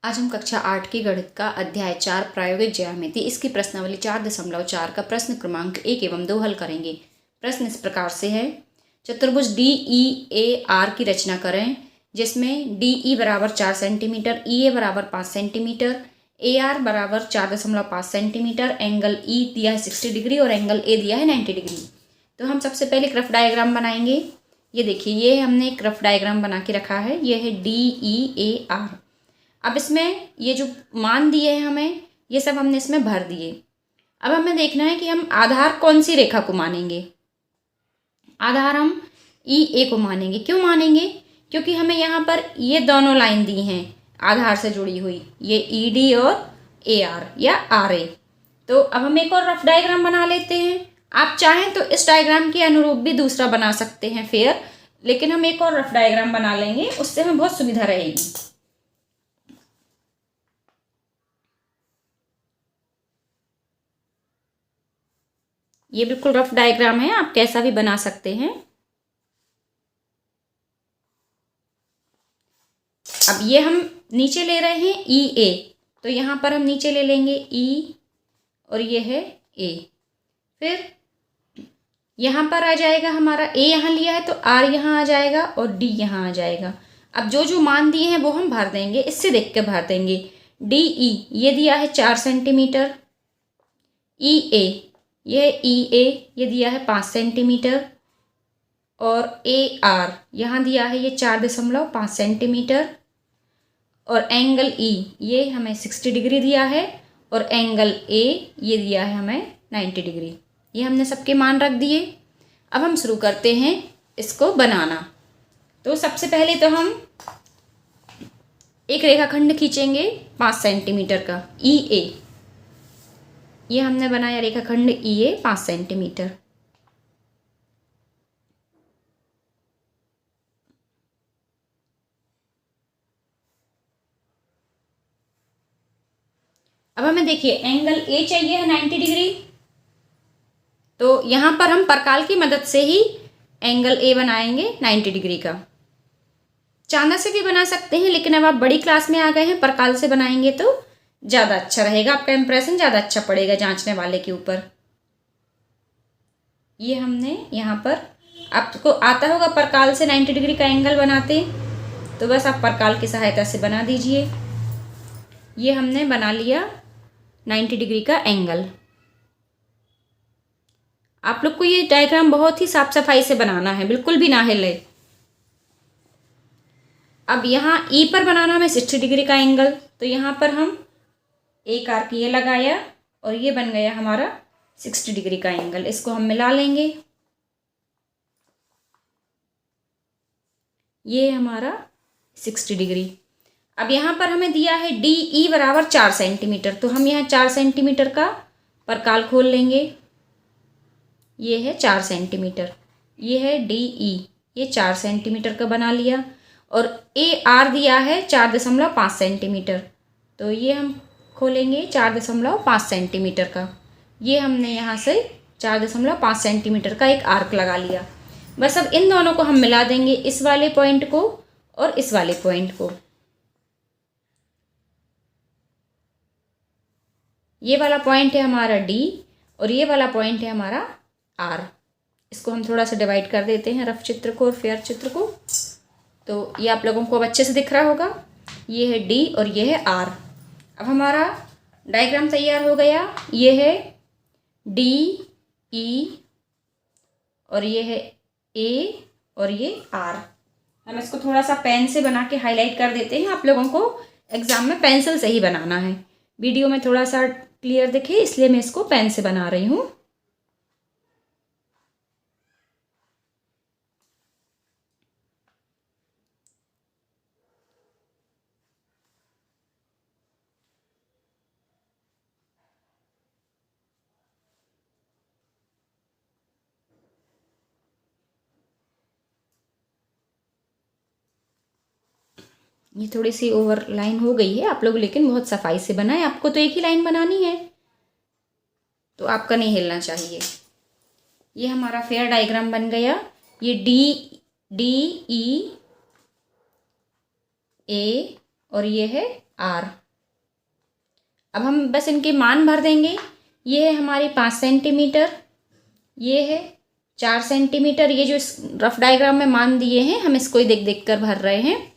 आज हम कक्षा 8 की गणित का अध्याय 4 प्रायोगिक ज्यामिति इसकी प्रश्नावली 4.4 का प्रश्न क्रमांक 1 एवं 2 हल करेंगे। प्रश्न इस प्रकार से है, चतुर्भुज डी ई ए आर की रचना करें जिसमें डी ई बराबर 4 सेंटीमीटर, ई ए बराबर 5 सेंटीमीटर, ए आर बराबर 4.5 सेंटीमीटर, एंगल ई दिया है 60 डिग्री और एंगल ए दिया है 90 डिग्री। तो हम सबसे पहले एक रफ डायग्राम बनाएंगे। ये देखिए, ये हमने एक रफ डायग्राम बना के रखा है। ये है डी ई ए आर। अब इसमें ये जो मान दिए हैं हमें, ये सब हमने इसमें भर दिए। अब हमें देखना है कि हम आधार कौन सी रेखा को मानेंगे। आधार हम ई ए को मानेंगे। क्यों मानेंगे? क्योंकि हमें यहाँ पर ये दोनों लाइन दी हैं आधार से जुड़ी हुई, ये ई डी और ए आर या आर ए। तो अब हम एक और रफ डायग्राम बना लेते हैं। आप चाहें तो इस डायग्राम के अनुरूप भी दूसरा बना सकते हैं फिर, लेकिन हम एक और रफ डायग्राम बना लेंगे, उससे हमें बहुत सुविधा रहेगी। ये बिल्कुल रफ डायग्राम है, आप कैसा भी बना सकते हैं। अब ये हम नीचे ले रहे हैं ई ए, तो यहाँ पर हम नीचे ले लेंगे ई और ये है ए। फिर यहाँ पर आ जाएगा हमारा ए, यहाँ लिया है तो आर यहाँ आ जाएगा और डी यहाँ आ जाएगा। अब जो जो मान दिए हैं वो हम भर देंगे, इससे देख के भर देंगे। डी ई ये दिया है 4 सेंटीमीटर, ई ए ये ई ए ये दिया है 5 सेंटीमीटर और ए आर यहाँ दिया है ये 4.5 सेंटीमीटर और एंगल ई ये हमें 60 डिग्री दिया है और एंगल ए ये दिया है हमें 90 डिग्री। ये हमने सबके मान रख दिए। अब हम शुरू करते हैं इसको बनाना। तो सबसे पहले तो हम एक रेखाखंड खींचेंगे 5 सेंटीमीटर का, ई ए। ये हमने बनाया रेखाखंड ई ए 5 सेंटीमीटर। अब हमें देखिए एंगल ए चाहिए है 90 डिग्री, तो यहाँ पर हम परकाल की मदद से ही एंगल ए बनाएंगे 90 डिग्री का। चांदा से भी बना सकते हैं, लेकिन अब आप बड़ी क्लास में आ गए हैं, परकाल से बनाएंगे तो ज़्यादा अच्छा रहेगा, आपका इंप्रेशन ज़्यादा अच्छा पड़ेगा जांचने वाले के ऊपर। ये हमने यहाँ पर, आपको आता होगा परकाल से 90 डिग्री का एंगल बनाते, तो बस आप परकाल की सहायता से बना दीजिए। ये हमने बना लिया 90 डिग्री का एंगल। आप लोग को ये डायग्राम बहुत ही साफ सफाई से बनाना है, बिल्कुल भी ना हिले। अब यहाँ ई पर बनाना हमें 60 डिग्री का एंगल, तो यहाँ पर हम एक आर्क ये लगाया और ये बन गया हमारा 60 डिग्री का एंगल। इसको हम मिला लेंगे। ये हमारा 60 डिग्री। अब यहाँ पर हमें दिया है डी ई बराबर 4 सेंटीमीटर, तो हम यहाँ 4 सेंटीमीटर का परकाल खोल लेंगे। ये है 4 सेंटीमीटर, ये है डी ई, ये 4 सेंटीमीटर का बना लिया और ए आर दिया है 4.5 सेंटीमीटर, तो ये हम खोलेंगे 4.5 सेंटीमीटर का। ये हमने यहाँ से 4.5 सेंटीमीटर का एक आर्क लगा लिया। बस अब इन दोनों को हम मिला देंगे, इस वाले पॉइंट को और इस वाले पॉइंट को। ये वाला पॉइंट है हमारा डी और ये वाला पॉइंट है हमारा आर। इसको हम थोड़ा सा डिवाइड कर देते हैं, रफ चित्र को और फेयर चित्र को, तो ये आप लोगों को अब अच्छे से दिख रहा होगा। ये है डी और ये है आर। अब हमारा डायग्राम तैयार हो गया। ये है डी ई और ये है ए और ये आर। हम इसको थोड़ा सा पेन से बना के हाईलाइट कर देते हैं। आप लोगों को एग्जाम में पेंसिल से ही बनाना है, वीडियो में थोड़ा सा क्लियर दिखे इसलिए मैं इसको पेन से बना रही हूँ। ये थोड़ी सी ओवर लाइन हो गई है आप लोग, लेकिन बहुत सफाई से बनाए। आपको तो एक ही लाइन बनानी है, तो आपका नहीं हिलना चाहिए। ये हमारा फेयर डायग्राम बन गया। ये डी डी ई ए और ये है आर। अब हम बस इनके मान भर देंगे। ये है हमारी 5 सेंटीमीटर, ये है 4 सेंटीमीटर। ये जो रफ डायग्राम में मान दिए हैं हम इसको ही देख देख कर भर रहे हैं।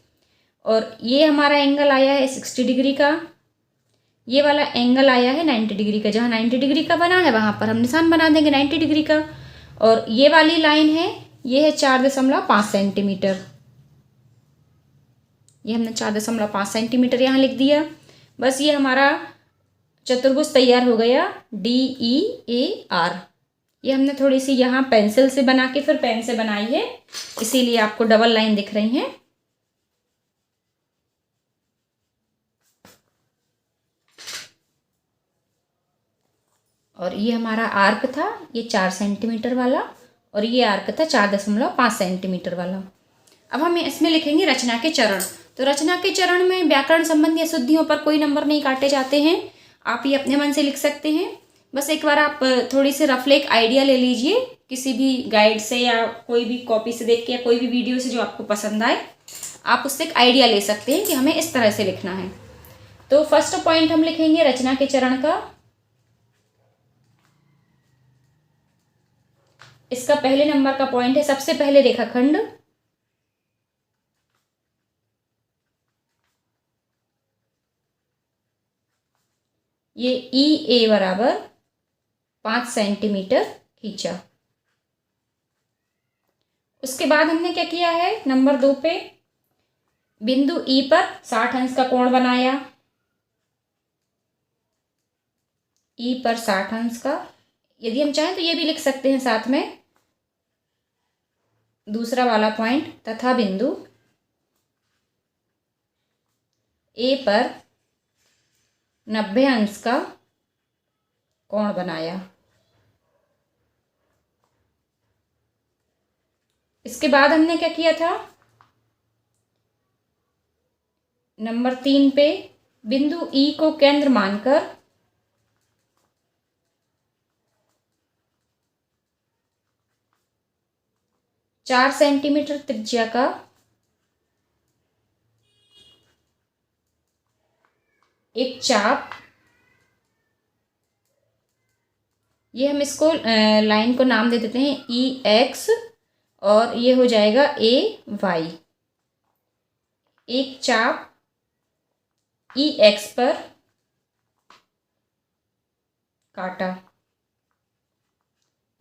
और ये हमारा एंगल आया है 60 डिग्री का, ये वाला एंगल आया है 90 डिग्री का। जहाँ 90 डिग्री का बना है वहाँ पर हम निशान बना देंगे 90 डिग्री का। और ये वाली लाइन है, ये है 4.5 सेंटीमीटर। ये हमने 4.5 सेंटीमीटर यहाँ लिख दिया। बस ये हमारा चतुर्भुज तैयार हो गया DEAR। ये हमने थोड़ी सी यहाँ पेंसिल से बना के फिर पेन से बनाई है, इसीलिए आपको डबल लाइन दिख रही हैं। और ये हमारा आर्क था, ये 4 सेंटीमीटर वाला, और ये आर्क था 4.5 सेंटीमीटर वाला। अब हम इसमें लिखेंगे रचना के चरण। तो रचना के चरण में व्याकरण संबंधी अशुद्धियों पर कोई नंबर नहीं काटे जाते हैं, आप ये अपने मन से लिख सकते हैं। बस एक बार आप थोड़ी सी रफली एक आइडिया ले लीजिए किसी भी गाइड से या कोई भी कॉपी से देख के या कोई भी वीडियो से जो आपको पसंद आए, आप उससे एक आइडिया ले सकते हैं कि हमें इस तरह से लिखना है। तो फर्स्ट पॉइंट हम लिखेंगे रचना के चरण का। इसका पहले नंबर का पॉइंट है सबसे पहले रेखाखंड। ये EA बराबर 5 सेंटीमीटर खींचा। उसके बाद हमने क्या किया है, नंबर 2 पे बिंदु E पर 60 अंश का कोण बनाया। E पर 60 अंश का, यदि हम चाहें तो ये भी लिख सकते हैं साथ में दूसरा वाला पॉइंट, तथा बिंदु A पर 90 अंश का कोण बनाया। इसके बाद हमने क्या किया था, नंबर 3 पे बिंदु E को केंद्र मानकर चार सेंटीमीटर त्रिज्या का एक चाप, ये हम इसको लाइन को नाम दे देते हैं EX, और ये हो जाएगा AY। एक चाप EX पर काटा,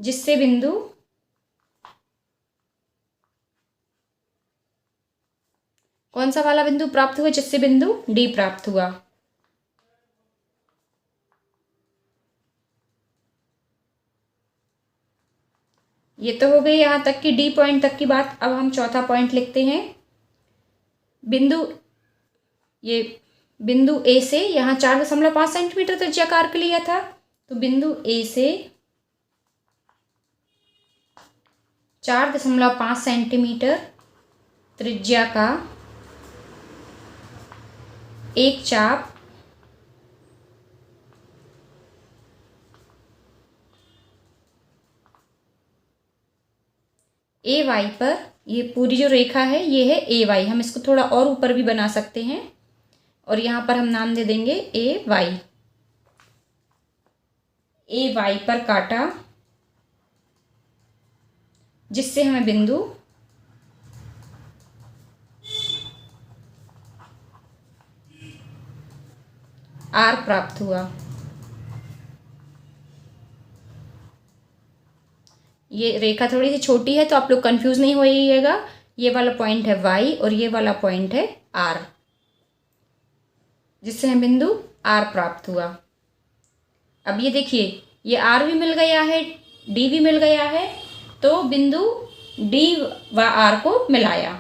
जिससे बिंदु कौन सा वाला बिंदु प्राप्त हुआ, जिससे बिंदु D प्राप्त हुआ। ये तो हो गई यहाँ तक की D पॉइंट तक की बात। अब हम चौथा पॉइंट लिखते हैं। बिंदु A से यहाँ 4.5 सेंटीमीटर त्रिज्या का आर्क लिया था, तो बिंदु A से 4.5 सेंटीमीटर त्रिज्या का एक चाप AY पर, ये पूरी जो रेखा है ये है AY। हम इसको थोड़ा और ऊपर भी बना सकते हैं, और यहाँ पर हम नाम दे देंगे AY। AY पर काटा, जिससे हमें बिंदु R प्राप्त हुआ। ये रेखा थोड़ी सी छोटी है तो आप लोग कंफ्यूज नहीं होइएगा। ये वाला पॉइंट है Y और ये वाला पॉइंट है R, जिससे हमें बिंदु R प्राप्त हुआ। अब ये देखिए, ये R भी मिल गया है, D भी मिल गया है, तो बिंदु D व R को मिलाया।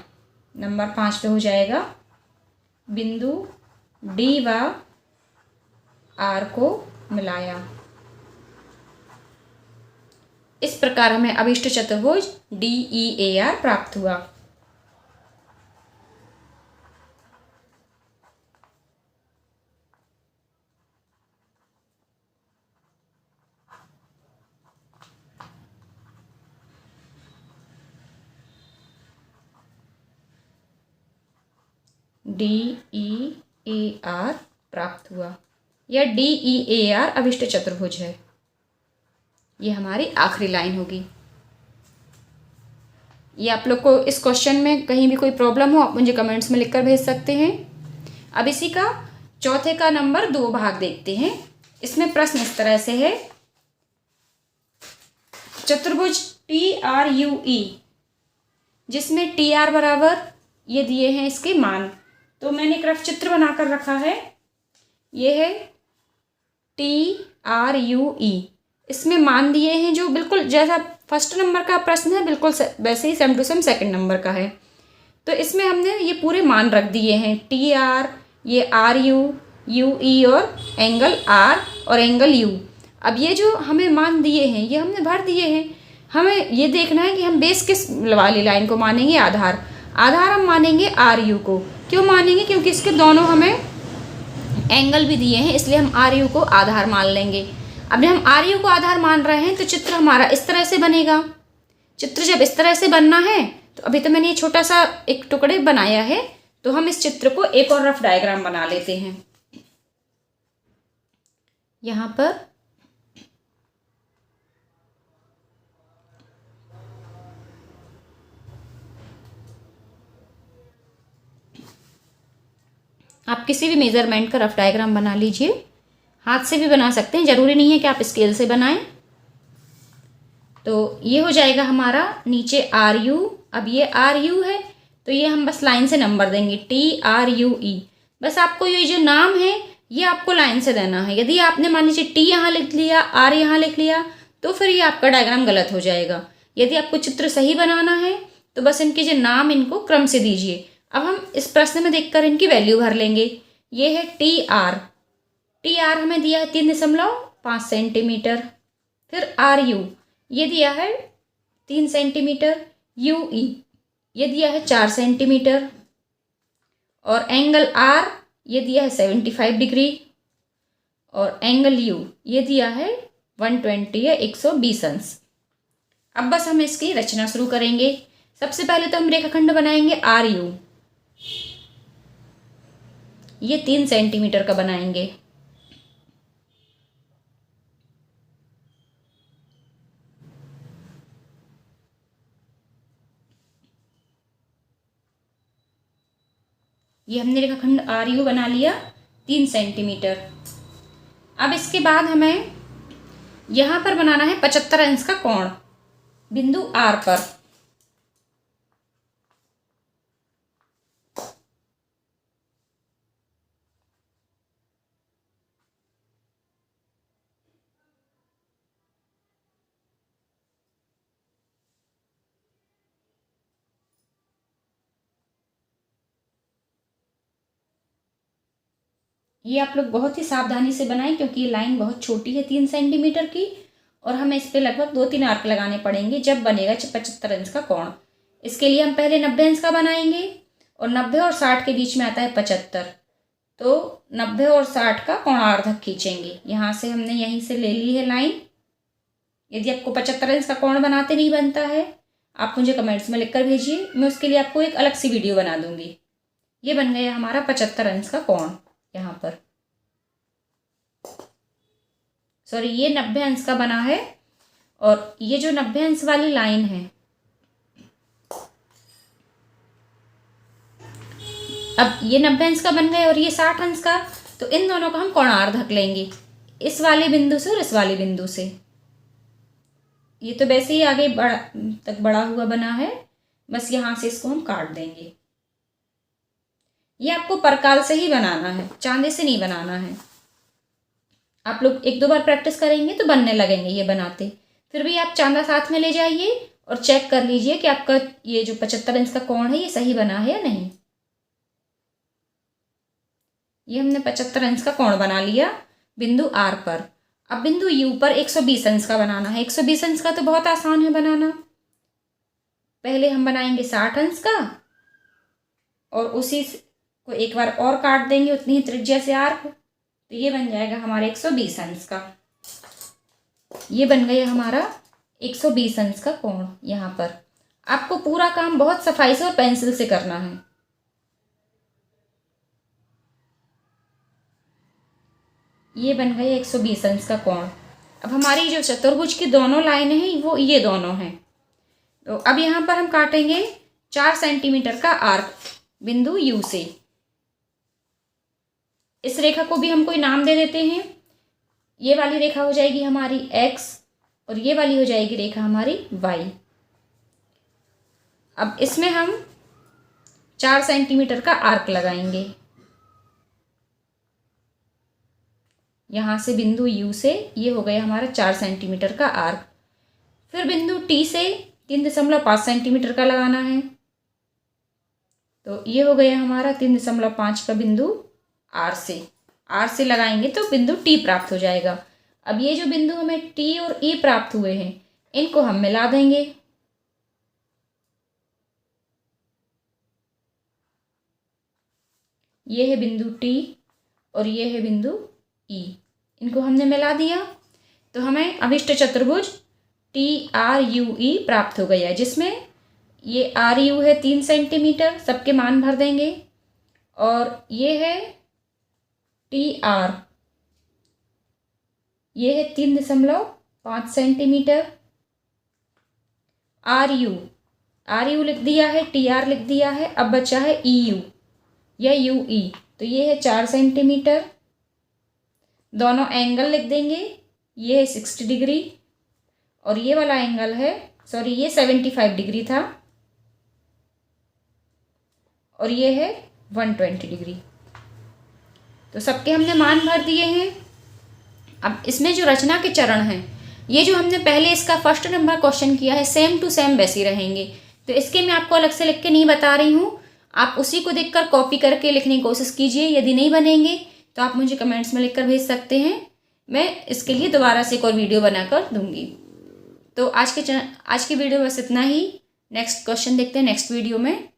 नंबर 5 पे हो जाएगा बिंदु D व R को मिलाया। इस प्रकार हमें अभिष्ट चतुर्भुज DEAR प्राप्त हुआ। DEAR AR प्राप्त हुआ, या DEAR अभिष्ट चतुर्भुज है। ये हमारी आखिरी लाइन होगी। ये आप लोग को इस क्वेश्चन में कहीं भी कोई प्रॉब्लम हो आप मुझे कमेंट्स में लिखकर भेज सकते हैं। अब इसी का चौथे का नंबर 2 भाग देखते हैं। इसमें प्रश्न इस तरह से है, चतुर्भुज TRUE जिसमें TR बराबर ये दिए हैं इसके मान, तो मैंने एक रफ चित्र बनाकर रखा है। ये है TRUE, इसमें मान दिए हैं जो बिल्कुल जैसा फर्स्ट नंबर का प्रश्न है बिल्कुल वैसे ही same to same second number का है। तो इसमें हमने ये पूरे मान रख दिए हैं, TR, ये RU, UE और एंगल R और एंगल U। अब ये जो हमें मान दिए हैं ये हमने भर दिए हैं। हमें ये देखना है कि हम बेस किस वाली लाइन को मानेंगे, आधार हम मानेंगे RU को। क्यों मानेंगे? क्योंकि इसके दोनों हमें एंगल भी दिए हैं, इसलिए हम RU को आधार मान लेंगे। अब हम RU को आधार मान रहे हैं तो चित्र हमारा इस तरह से बनेगा। चित्र जब इस तरह से बनना है तो अभी तो मैंने ये छोटा सा एक टुकड़े बनाया है, तो हम इस चित्र को एक और रफ डायग्राम बना लेते हैं। यहाँ पर आप किसी भी मेजरमेंट का रफ डायग्राम बना लीजिए, हाथ से भी बना सकते हैं, ज़रूरी नहीं है कि आप स्केल से बनाएं। तो ये हो जाएगा हमारा नीचे RU। अब ये RU है तो ये हम बस लाइन से नंबर देंगे TRUE। बस आपको ये जो नाम है ये आपको लाइन से देना है। यदि आपने मान लीजिए T यहाँ लिख लिया, R यहाँ लिख लिया, तो फिर ये आपका डायग्राम गलत हो जाएगा। यदि आपको चित्र सही बनाना है तो बस इनके जो नाम इनको क्रम से दीजिए। अब हम इस प्रश्न में देखकर इनकी वैल्यू भर लेंगे। ये है TR हमें दिया है 3.5 सेंटीमीटर। फिर RU ये दिया है 3 सेंटीमीटर। UE ये दिया है 4 सेंटीमीटर। और एंगल R ये दिया है 75 डिग्री। और एंगल U ये दिया है 120 या 120 अंश। अब बस हम इसकी रचना शुरू करेंगे। सबसे पहले तो हम रेखाखंड बनाएंगे RU, ये 3 सेंटीमीटर का बनाएंगे। ये हमने रेखाखंड RU बना लिया 3 सेंटीमीटर। अब इसके बाद हमें यहाँ पर बनाना है 75 अंश का कोण बिंदु R पर। ये आप लोग बहुत ही सावधानी से बनाएं क्योंकि ये लाइन बहुत छोटी है 3 सेंटीमीटर की, और हमें इस पे लगभग 2-3 आर्क लगाने पड़ेंगे जब बनेगा 75 अंश का कोण। इसके लिए हम पहले 90 अंश का बनाएंगे, और 90 और 60 के बीच में आता है 75, तो 90 और 60 का कोणार्धक खींचेंगे। यहाँ से हमने यहीं से ले ली है लाइन। यदि आपको 75 अंश का कोण बनाते नहीं बनता है आप मुझे कमेंट्स में लिखकर भेजिए, मैं उसके लिए आपको एक अलग सी वीडियो बना दूंगी। ये बन गया हमारा 75 अंश का कोण। यहाँ पर सॉरी ये 90 अंश का बना है, और ये जो 90 अंश वाली लाइन है, अब ये 90 अंश का बन गया और ये 60 अंश का, तो इन दोनों का हम कोणार्धक लेंगे, इस वाले बिंदु से और इस वाले बिंदु से। ये तो वैसे ही आगे बड़ा हुआ बना है, बस यहाँ से इसको हम काट देंगे। ये आपको परकाल से ही बनाना है, चांदे से नहीं बनाना है। आप लोग 1-2 बार प्रैक्टिस करेंगे तो बनने लगेंगे ये बनाते। फिर भी आप चांदा साथ में ले जाइए और चेक कर लीजिए कि आपका ये जो 75 इंच का कोण है ये सही बना है या नहीं। ये हमने 75 इंच का कोण बना लिया बिंदु R पर। अब बिंदु U पर 120 अंश का बनाना है। 120 अंश का तो बहुत आसान है बनाना। पहले हम बनाएंगे 60 अंश का, और उसी को एक बार और काट देंगे उतनी ही त्रिज्या से आर्क, तो ये बन जाएगा हमारा 120 अंश का। ये बन गया हमारा 120 अंश का कोण। यहाँ पर आपको पूरा काम बहुत सफाई से और पेंसिल से करना है। ये बन गया 120 अंश का कोण। अब हमारी जो चतुर्भुज की दोनों लाइनें हैं वो ये दोनों हैं। तो अब यहाँ पर हम काटेंगे 4 सेंटीमीटर का आर्क बिंदु यू से। इस रेखा को भी हम कोई नाम दे देते हैं। ये वाली रेखा हो जाएगी हमारी x और ये वाली हो जाएगी रेखा हमारी y। अब इसमें हम 4 सेंटीमीटर का आर्क लगाएंगे। यहाँ से बिंदु U से ये हो गया हमारा 4 सेंटीमीटर का आर्क। फिर बिंदु T से 3.5 सेंटीमीटर का लगाना है। तो ये हो गया हमारा 3.5 का बिंदु R से लगाएंगे तो बिंदु T प्राप्त हो जाएगा। अब ये जो बिंदु हमें T और E प्राप्त हुए हैं इनको हम मिला देंगे। ये है बिंदु T और ये है बिंदु E, इनको हमने मिला दिया तो हमें अभिष्ट चतुर्भुज TRUE प्राप्त हो गया है, जिसमें ये RU है 3 सेंटीमीटर, सबके मान भर देंगे, और ये है TR, ये है 3.5 सेंटीमीटर। RU लिख दिया है, TR लिख दिया है। अब बचा है EU या UE, तो ये है 4 सेंटीमीटर। दोनों एंगल लिख देंगे, ये है 60 डिग्री और ये वाला एंगल है, सॉरी ये 75 डिग्री था और ये है 120 डिग्री। तो सबके हमने मान भर दिए हैं। अब इसमें जो रचना के चरण हैं, ये जो हमने पहले इसका फर्स्ट नंबर क्वेश्चन किया है सेम टू सेम वैसे ही रहेंगे। तो इसके मैं आपको अलग से लिख के नहीं बता रही हूँ, आप उसी को देखकर कॉपी करके लिखने की कोशिश कीजिए। यदि नहीं बनेंगे तो आप मुझे कमेंट्स में लिखकर भेज सकते हैं, मैं इसके लिए दोबारा से एक और वीडियो बनाकर दूंगी। तो आज की वीडियो बस इतना ही। नेक्स्ट क्वेश्चन देखते हैं नेक्स्ट वीडियो में।